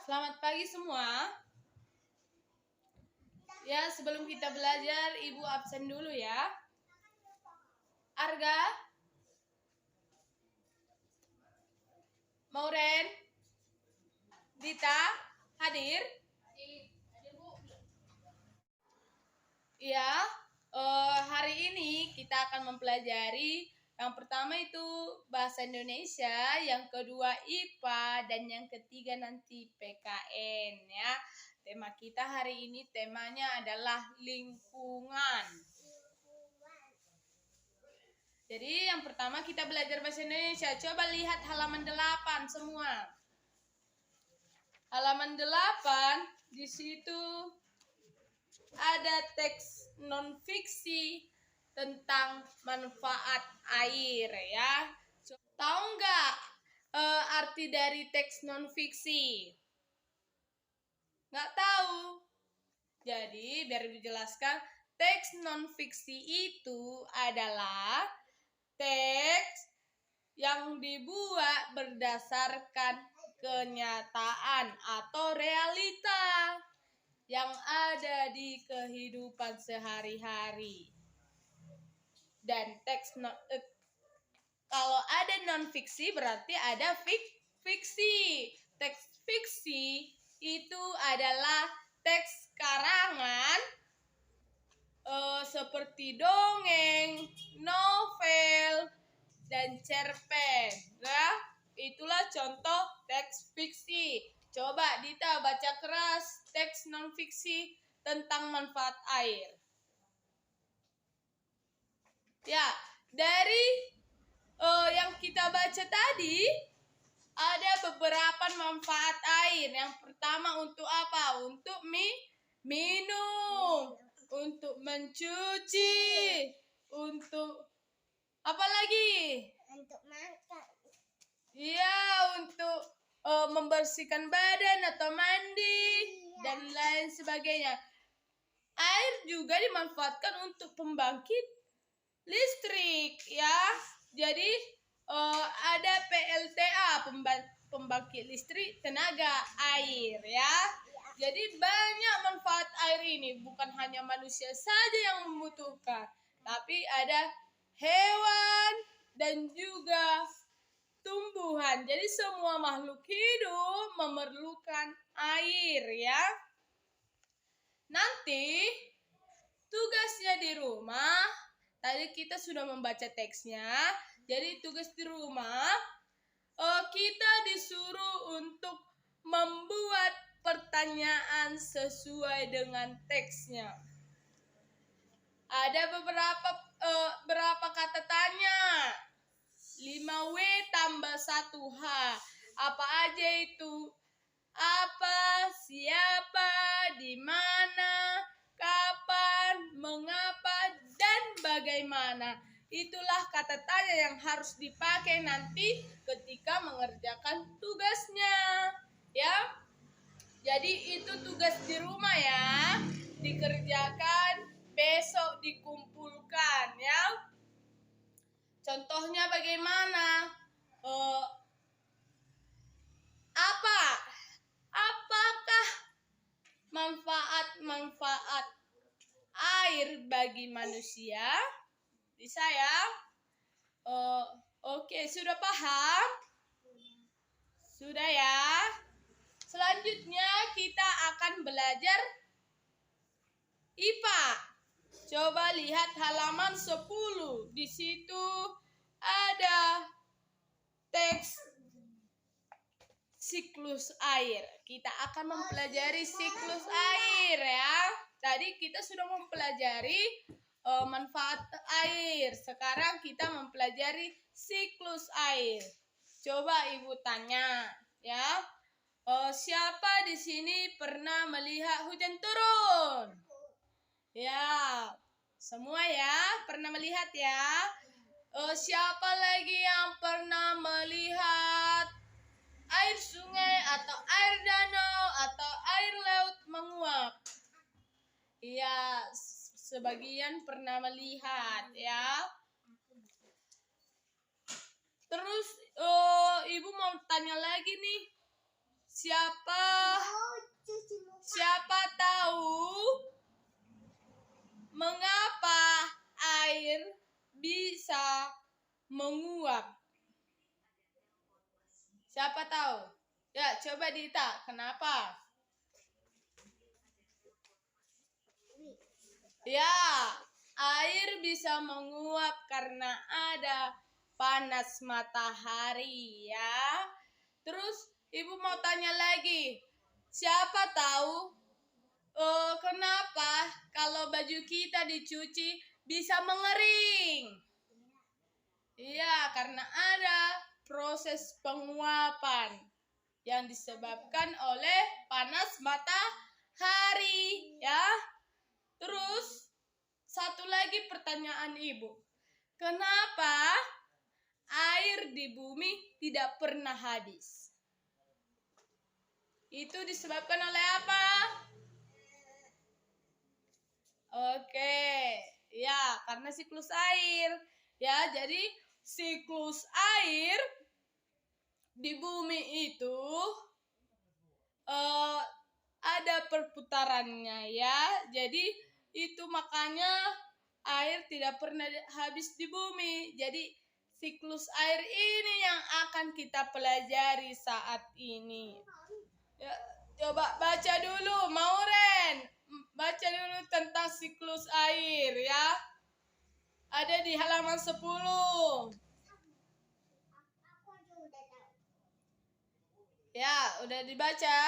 Selamat pagi semua. Ya, sebelum kita belajar, Ibu absen dulu ya. Arga, Mauren, Dita, hadir? Ya, hari ini kita akan mempelajari yang pertama itu bahasa Indonesia, yang kedua IPA, dan yang ketiga nanti PKN ya. Tema kita hari ini temanya adalah lingkungan. Jadi yang pertama kita belajar bahasa Indonesia. Coba lihat halaman 8 semua. Halaman 8 di situ ada teks non-fiksi tentang manfaat air ya. Tahu nggak arti dari teks non-fiksi? Nggak tahu. Jadi biar dijelaskan, teks non-fiksi itu adalah teks yang dibuat berdasarkan kenyataan atau realita yang ada di kehidupan sehari-hari. Dan kalau ada non-fiksi berarti ada fiksi. Teks fiksi itu adalah teks karangan seperti dongeng, novel, dan cerpen. Nah, itulah contoh teks fiksi. Coba Dita baca keras teks non-fiksi tentang manfaat air. Ya, dari yang kita baca tadi, ada beberapa manfaat air. Yang pertama untuk apa? Untuk minum, untuk mencuci, untuk apa lagi? Untuk makan. Iya, untuk membersihkan badan atau mandi dan lain sebagainya. Air juga dimanfaatkan untuk pembangkit listrik ya. Jadi ada PLTA, pembangkit listrik tenaga air ya. Jadi banyak manfaat air ini, bukan hanya manusia saja yang membutuhkan, tapi ada hewan dan juga tumbuhan. Jadi semua makhluk hidup memerlukan air ya. Nanti tugasnya di rumah, tadi kita sudah membaca teksnya. Jadi tugas di rumah kita disuruh untuk membuat pertanyaan sesuai dengan teksnya. Ada berapa kata tanya? 5W tambah 1H. Apa aja itu? Apa, siapa, di mana, kapan, mengapa, dan bagaimana. Itulah kata tanya yang harus dipakai nanti ketika mengerjakan tugasnya. Ya. Jadi itu tugas di rumah ya. Dikerjakan, besok dikumpulkan ya. Contohnya bagaimana? Apakah manfaat air bagi manusia? Bisa ya? Oke, sudah paham? Sudah ya? Selanjutnya kita akan belajar IPA. Coba lihat halaman 10. Di situ ada teks siklus air. Kita akan mempelajari siklus air ya. Tadi kita sudah mempelajari manfaat air. Sekarang kita mempelajari siklus air. Coba Ibu tanya ya. Siapa di sini pernah melihat hujan turun? Ya, semua ya pernah melihat ya. Siapa lagi yang pernah melihat air sungai atau air danau atau air laut menguap? Iya, sebagian pernah melihat ya. Terus Ibu mau tanya lagi nih. Siapa menguap? Siapa tahu? Ya, coba Dita, kenapa? Ya, air bisa menguap karena ada panas matahari ya. Terus Ibu mau tanya lagi, siapa tahu kenapa kalau baju kita dicuci bisa mengering? Iya, karena ada proses penguapan yang disebabkan oleh panas matahari ya. Terus satu lagi pertanyaan Ibu. Kenapa air di bumi tidak pernah habis? Itu disebabkan oleh apa? Oke, ya karena siklus air. Ya, jadi siklus air di bumi itu ada perputarannya ya. Jadi itu makanya air tidak pernah habis di bumi. Jadi siklus air ini yang akan kita pelajari saat ini. Ya, coba baca dulu, Mauren. Baca dulu tentang siklus air ya. Ada di halaman 10. Ya, udah dibaca?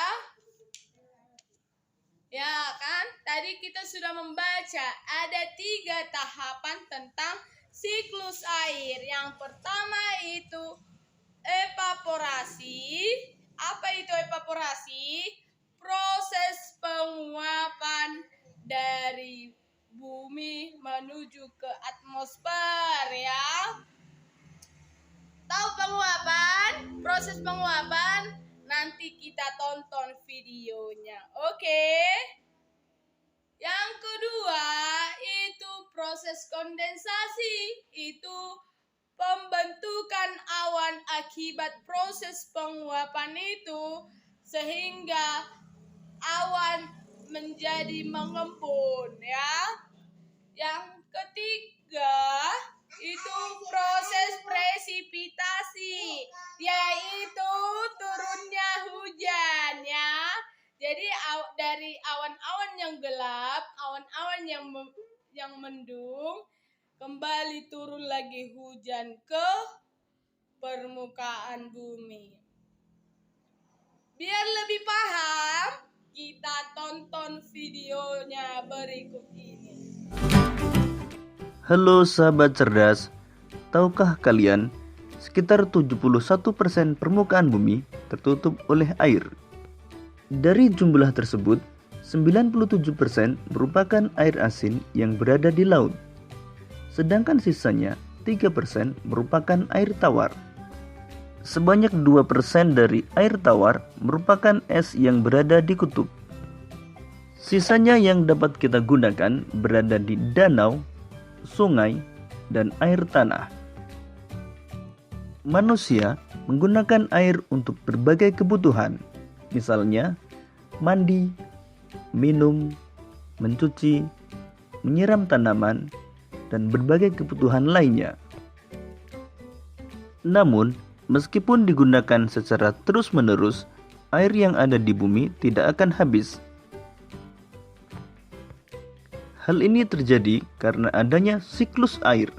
Ya kan, tadi kita sudah membaca ada 3 tahapan tentang siklus air. Yang pertama itu evaporasi. Apa itu evaporasi? Proses penguapan dari bumi menuju ke atmosfer ya. Tahu penguapan? Proses penguapan? Nanti kita tonton videonya. Oke. Yang kedua itu proses kondensasi. Itu pembentukan awan akibat proses penguapan itu sehingga awan menjadi mengembun ya. Yang ketiga itu proses presipitasi, yaitu turunnya hujan ya. Jadi dari awan-awan yang gelap, awan-awan yang mendung, kembali turun lagi hujan ke permukaan bumi. Biar lebih paham, kita tonton videonya berikut ini. Halo sahabat cerdas, tahukah kalian sekitar 71% permukaan bumi tertutup oleh air. Dari jumlah tersebut, 97% merupakan air asin yang berada di laut. Sedangkan sisanya 3% merupakan air tawar. Sebanyak 2% dari air tawar merupakan es yang berada di kutub. Sisanya yang dapat kita gunakan berada di danau, sungai, dan air tanah. Manusia menggunakan air untuk berbagai kebutuhan, misalnya mandi, minum, mencuci, menyiram tanaman, dan berbagai kebutuhan lainnya. Namun, meskipun digunakan secara terus-menerus, air yang ada di bumi tidak akan habis. Hal ini terjadi karena adanya siklus air.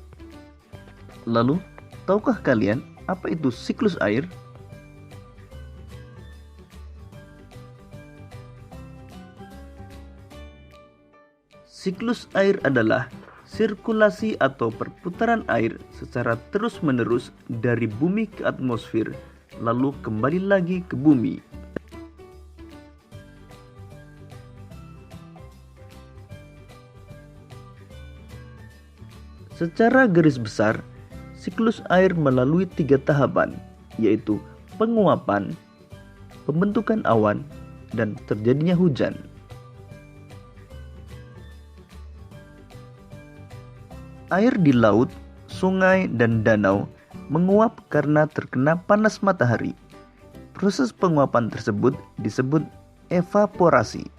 Lalu, tahukah kalian apa itu siklus air? Siklus air adalah sirkulasi atau perputaran air secara terus-menerus dari bumi ke atmosfer, lalu kembali lagi ke bumi. Secara garis besar, siklus air melalui 3 tahapan, yaitu penguapan, pembentukan awan, dan terjadinya hujan. Air di laut, sungai, dan danau menguap karena terkena panas matahari. Proses penguapan tersebut disebut evaporasi.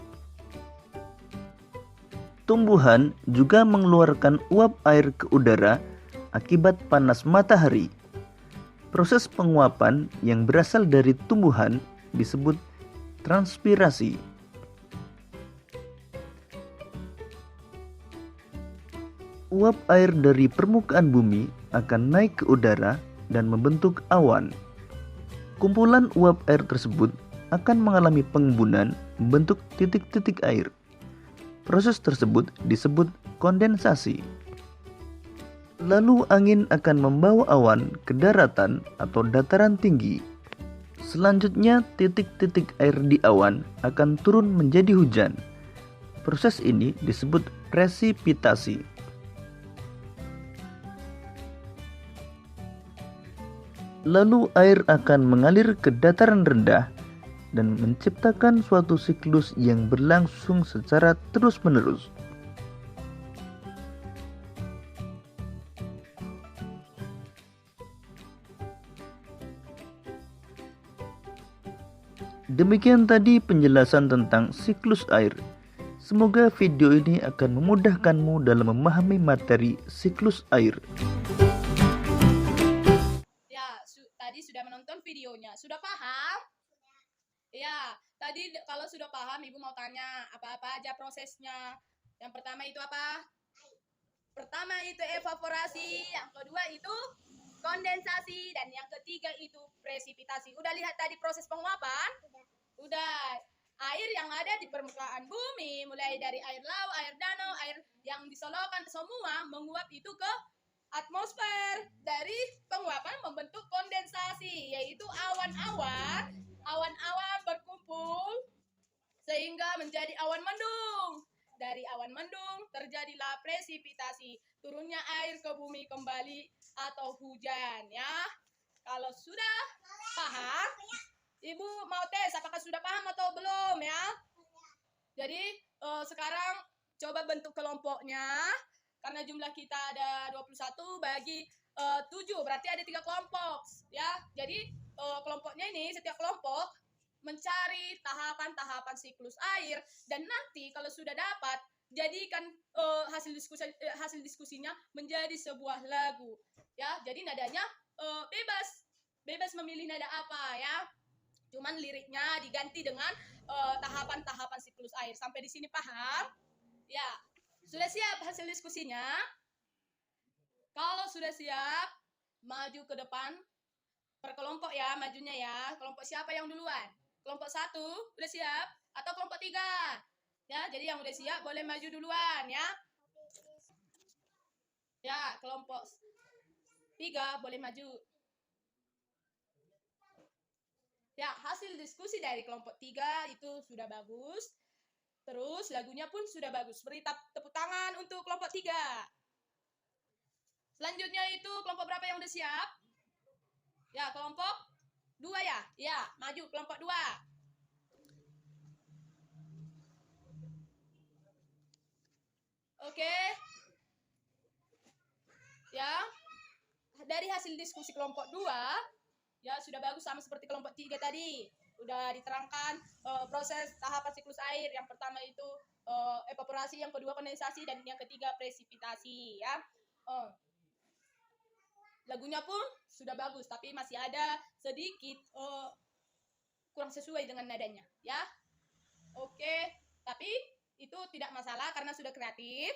Tumbuhan juga mengeluarkan uap air ke udara akibat panas matahari. Proses penguapan yang berasal dari tumbuhan disebut transpirasi. Uap air dari permukaan bumi akan naik ke udara dan membentuk awan. Kumpulan uap air tersebut akan mengalami pengembunan membentuk titik-titik air. Proses tersebut disebut kondensasi. Lalu angin akan membawa awan ke daratan atau dataran tinggi. Selanjutnya titik-titik air di awan akan turun menjadi hujan. Proses ini disebut presipitasi. Lalu air akan mengalir ke dataran rendah dan menciptakan suatu siklus yang berlangsung secara terus-menerus. Demikian tadi penjelasan tentang siklus air. Semoga video ini akan memudahkanmu dalam memahami materi siklus air. Tadi sudah menonton videonya, sudah paham? Ya, tadi kalau sudah paham, Ibu mau tanya apa-apa aja prosesnya. Yang pertama itu apa? Pertama itu evaporasi, yang kedua itu kondensasi, dan yang ketiga itu presipitasi. Udah lihat tadi proses penguapan? Udah. Air yang ada di permukaan bumi, mulai dari air laut, air danau, air yang disolokan, semua menguap itu ke atmosfer. Dari penguapan membentuk kondensasi, yaitu awan-awan berkumpul sehingga menjadi awan mendung. Dari awan mendung terjadilah presipitasi, turunnya air ke bumi kembali atau hujan, ya. Kalau sudah paham, Ibu mau tes apakah sudah paham atau belum, ya. Jadi sekarang coba bentuk kelompoknya. Karena jumlah kita ada 21 bagi 7, berarti ada 3 kelompok, ya. Jadi kelompoknya ini, setiap kelompok mencari tahapan-tahapan siklus air, dan nanti kalau sudah dapat, jadikan hasil diskusinya menjadi sebuah lagu, ya. Jadi nadanya bebas memilih nada apa, ya. Cuman liriknya diganti dengan tahapan-tahapan siklus air. Sampai di sini paham? Ya. Sudah siap hasil diskusinya? Kalau sudah siap, maju ke depan per kelompok, ya, majunya, ya. Kelompok siapa yang duluan? Kelompok 1 udah siap? Atau kelompok 3? Ya, jadi yang udah siap boleh maju duluan, ya. Ya, kelompok 3 boleh maju. Ya, hasil diskusi dari kelompok 3 itu sudah bagus. Terus lagunya pun sudah bagus. Beri tepuk tangan untuk kelompok 3. Selanjutnya itu kelompok berapa yang udah siap? Ya, kelompok 2, ya? Ya, maju kelompok 2. Oke. Ya. Dari hasil diskusi kelompok 2, ya sudah bagus sama seperti kelompok 3 tadi. Udah diterangkan proses tahapan siklus air. Yang pertama itu evaporasi, yang kedua kondensasi, dan yang ketiga presipitasi, ya. Lagunya pun sudah bagus, tapi masih ada sedikit kurang sesuai dengan nadanya, ya. Oke, tapi itu tidak masalah karena sudah kreatif.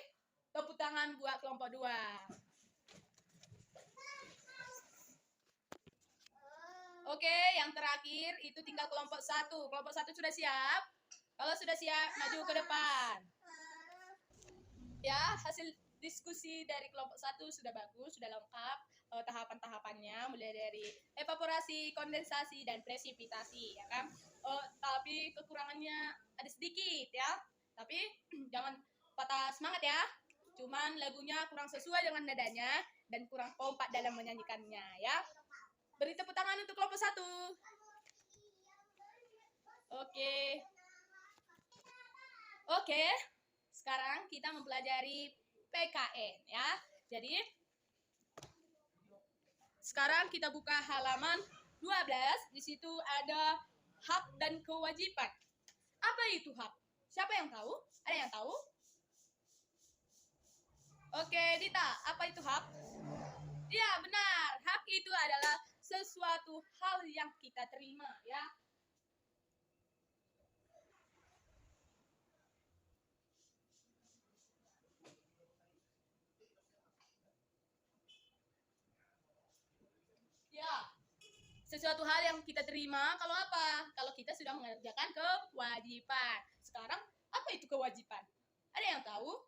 Tepuk tangan buat kelompok 2. Oke, yang terakhir itu tinggal kelompok 1. Kelompok 1 sudah siap? Kalau sudah siap, maju ke depan. Ya, hasil diskusi dari kelompok 1 sudah bagus, sudah lengkap tahapan-tahapannya, mulai dari evaporasi, kondensasi, dan presipitasi, ya kan? Tapi kekurangannya ada sedikit, ya. Tapi jangan patah semangat, ya. Cuman lagunya kurang sesuai dengan nadanya dan kurang kompak dalam menyanyikannya, ya. Beri tepuk tangan untuk kelompok 1. Oke. Sekarang kita mempelajari PKN, ya. Jadi sekarang kita buka halaman 12. Di situ ada hak dan kewajiban. Apa itu hak? Siapa yang tahu? Ada yang tahu? Oke, Dita, apa itu hak? Ya, benar. Hak itu adalah sesuatu hal yang kita terima, ya. Ya, sesuatu hal yang kita terima kalau apa? Kalau kita sudah mengerjakan kewajiban. Sekarang, apa itu kewajiban? Ada yang tahu?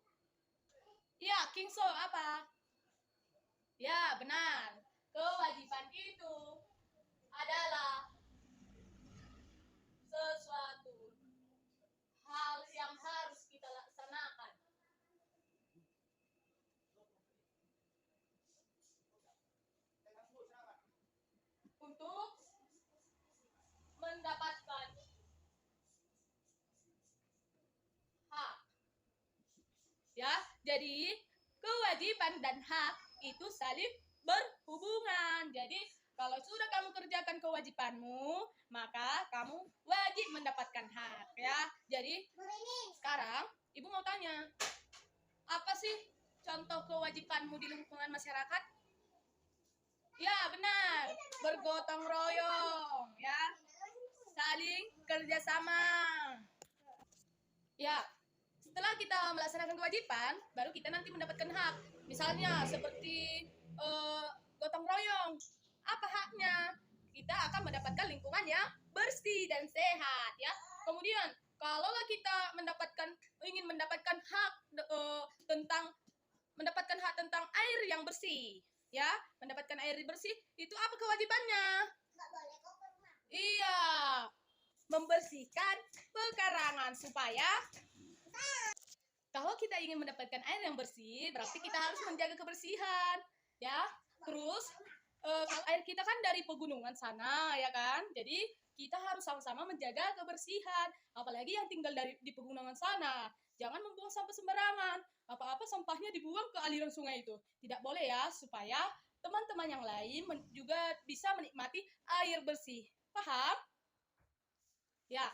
Ya, Kingso apa? Ya, benar. Kewajiban itu adalah sesuatu hal yang harus kita laksanakan untuk mendapatkan hak. Ya, jadi kewajiban dan hak itu saling berhubungan. Jadi kalau sudah kamu kerjakan kewajibanmu, maka kamu wajib mendapatkan hak, ya. Jadi sekarang ibu mau tanya, apa sih contoh kewajibanmu di lingkungan masyarakat? Ya, benar. Bergotong royong, ya. Saling kerjasama. Ya, setelah kita melaksanakan kewajiban, baru kita nanti mendapatkan hak. Misalnya seperti gotong royong. Apa haknya? Kita akan mendapatkan lingkungan yang bersih dan sehat, ya. Kemudian, kalaulah kita ingin mendapatkan hak tentang air yang bersih, ya, mendapatkan air bersih, itu apa kewajibannya? Iya, membersihkan pekarangan supaya kalau kita ingin mendapatkan air yang bersih, berarti kita harus menjaga kebersihan, ya. Terus kalau air kita kan dari pegunungan sana, ya kan? Jadi kita harus sama-sama menjaga kebersihan, apalagi yang tinggal di pegunungan sana. Jangan membuang sampah sembarangan. Apa-apa sampahnya dibuang ke aliran sungai itu. Tidak boleh ya, supaya teman-teman yang lain juga bisa menikmati air bersih. Paham? Ya.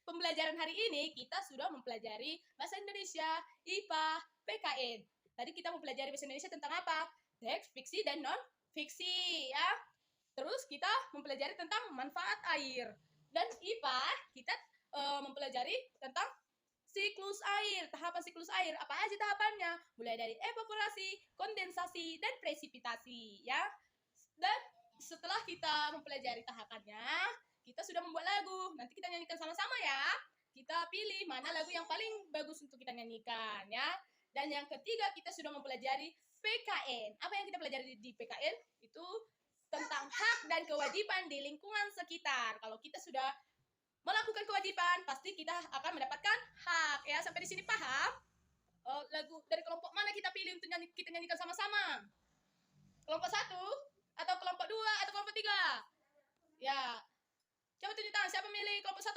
Pembelajaran hari ini kita sudah mempelajari bahasa Indonesia, IPA, PKN. Tadi kita mempelajari bahasa Indonesia tentang apa? Teks, fiksi, dan non-fiksi, ya. Terus kita mempelajari tentang manfaat air. Dan IPA kita mempelajari tentang siklus air, tahapan siklus air. Apa aja tahapannya? Mulai dari evaporasi, kondensasi, dan presipitasi, ya. Dan setelah kita mempelajari tahapannya, kita sudah membuat lagu. Nanti kita nyanyikan sama-sama ya. Kita pilih mana lagu yang paling bagus untuk kita nyanyikan, ya. Dan yang ketiga, kita sudah mempelajari PKN. Apa yang kita pelajari di PKN? Itu tentang hak dan kewajiban di lingkungan sekitar. Kalau kita sudah melakukan kewajiban, pasti kita akan mendapatkan hak, ya. Sampai di sini paham? Lagu dari kelompok mana kita pilih untuk kita nyanyikan sama-sama? Kelompok 1 atau kelompok 2 atau kelompok 3? Ya, coba tunjuk tangan, siapa milih kelompok 1?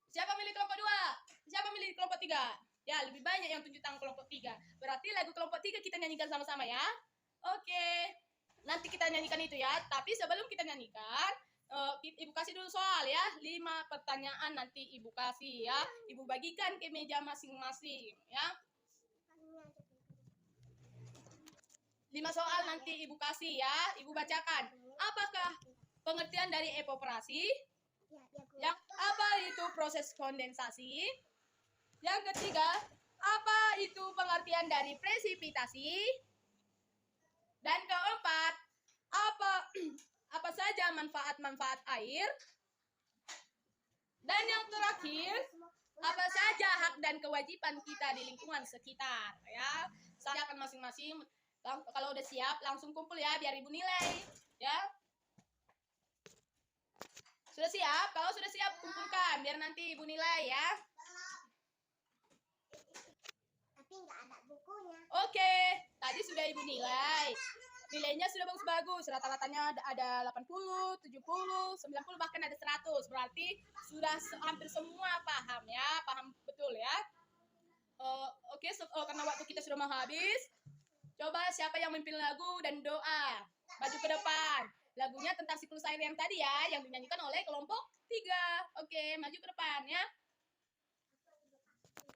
Siapa milih kelompok 2? Siapa milih kelompok 3? Ya, lebih banyak yang tunjuk tangan kelompok 3. Berarti lagu kelompok 3 kita nyanyikan sama-sama ya. Oke. Nanti kita nyanyikan itu ya. Tapi sebelum kita nyanyikan, Ibu kasih dulu soal ya. 5 pertanyaan nanti Ibu kasih ya. Ibu bagikan ke meja masing-masing ya. 5 soal nanti Ibu kasih ya. Ibu bacakan. Apakah pengertian dari evaporasi? Yang apa itu proses kondensasi? Yang ketiga, apa itu pengertian dari presipitasi? Dan keempat, apa saja manfaat-manfaat air? Dan yang terakhir, apa saja hak dan kewajiban kita di lingkungan sekitar ya. Saya akan masing-masing, kalau udah siap langsung kumpul ya biar Ibu nilai ya. Sudah siap? Kalau sudah siap kumpulkan biar nanti Ibu nilai ya. Tapi nggak ada bukunya. Oke, tadi sudah Ibu nilai. Nilainya sudah bagus-bagus. Rata-ratanya ada 80, 70, 90, bahkan ada 100. Berarti sudah hampir semua paham ya. Paham betul ya. Oke, karena waktu kita sudah mau habis. Coba siapa yang memimpin lagu dan doa. Maju ke depan. Lagunya tentang siklus air yang tadi ya, yang dinyanyikan oleh kelompok 3. Oke, maju ke depan ya.